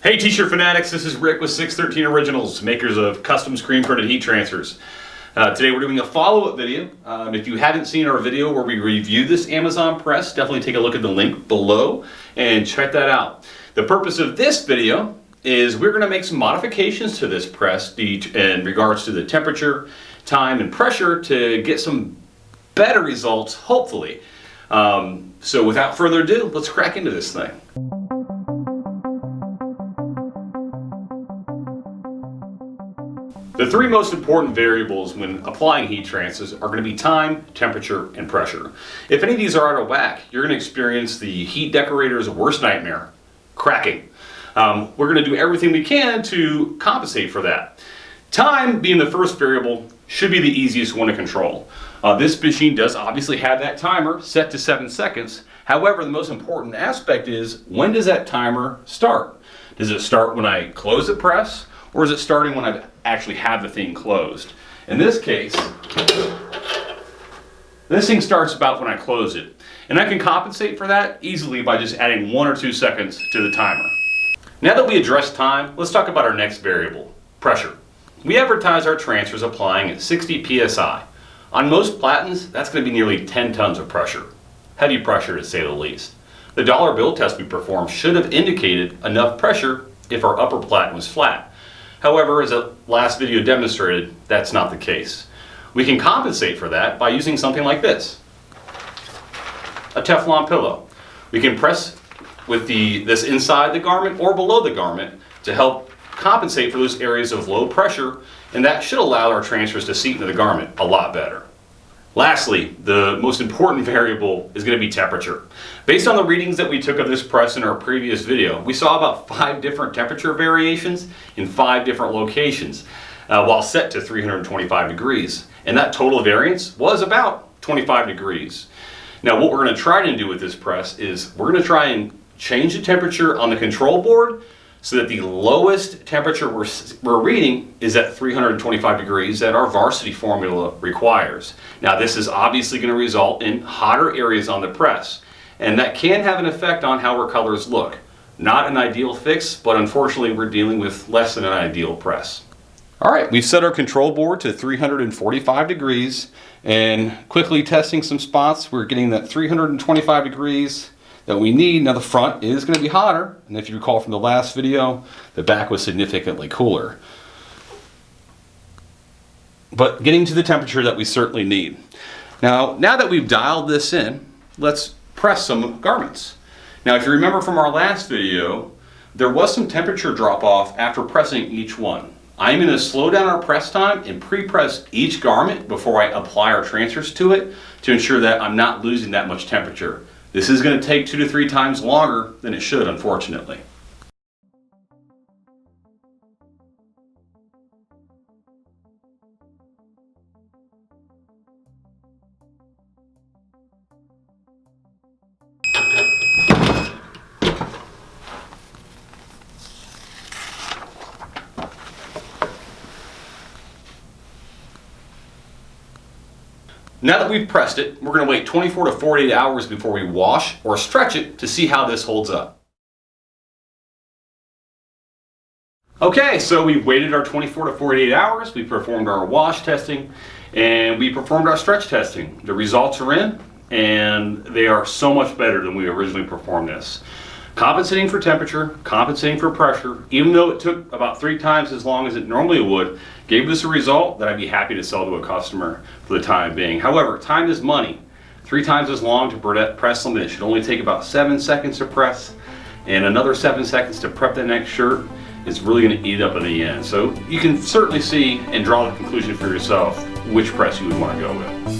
Hey T-shirt fanatics, this is Rick with 613 Originals, makers of custom screen printed heat transfers. Today we're doing a follow-up video. If you haven't seen our video where we review this Amazon press, definitely take a look at the link below and check that out. The purpose of this video is we're going to make some modifications to this press in regards to the temperature, time, and pressure to get some better results, hopefully. So without further ado, let's crack into this thing. The three most important variables when applying heat transfers are going to be time, temperature, and pressure. If any of these are out of whack, you're going to experience the heat decorator's worst nightmare, cracking. We're going to do everything we can to compensate for that. Time, being the first variable, should be the easiest one to control. This machine does obviously have that timer set to 7 seconds. However, the most important aspect is, when does that timer start? Does it start when I close the press? Or is it starting when I actually have the thing closed? In this case, this thing starts about when I close it. And I can compensate for that easily by just adding 1 or 2 seconds to the timer. Now that we addressed time, let's talk about our next variable, pressure. We advertise our transfers applying at 60 psi. On most platens, that's going to be nearly 10 tons of pressure. Heavy pressure to say the least. The dollar bill test we performed should have indicated enough pressure if our upper platen was flat. However, as the last video demonstrated, that's not the case. We can compensate for that by using something like this. A Teflon pillow. We can press with this inside the garment or below the garment to help compensate for those areas of low pressure, and that should allow our transfers to seat into the garment a lot better. Lastly, the most important variable is going to be temperature. Based on the readings that we took of this press in our previous video, we saw about 5 different temperature variations in 5 different locations while set to 325 degrees. And that total variance was about 25 degrees. Now what we're going to try to do with this press is we're going to try and change the temperature on the control board so that the lowest temperature we're reading is at 325 degrees that our varsity formula requires. Now this is obviously going to result in hotter areas on the press, and that can have an effect on how our colors look. Not an ideal fix, but unfortunately we're dealing with less than an ideal press. Alright, we've set our control board to 345 degrees, and quickly testing some spots, we're getting that 325 degrees that we need. Now the front is going to be hotter, and if you recall from the last video, the back was significantly cooler. But getting to the temperature that we certainly need. Now that we've dialed this in, let's press some garments. Now if you remember from our last video, there was some temperature drop off after pressing each one. I'm going to slow down our press time and pre-press each garment before I apply our transfers to it to ensure that I'm not losing that much temperature. This is going to take 2 to 3 times longer than it should, unfortunately. Now that we've pressed it, we're going to wait 24 to 48 hours before we wash or stretch it to see how this holds up. Okay, so we've waited our 24 to 48 hours, we performed our wash testing, and we performed our stretch testing. The results are in, and they are so much better than we originally performed this. Compensating for temperature, compensating for pressure, even though it took about 3 times as long as it normally would, gave us a result that I'd be happy to sell to a customer for the time being. However, time is money. 3 times as long to press something that should only take about 7 seconds to press, and another 7 seconds to prep the next shirt is really going to eat up in the end. So you can certainly see and draw the conclusion for yourself which press you would want to go with.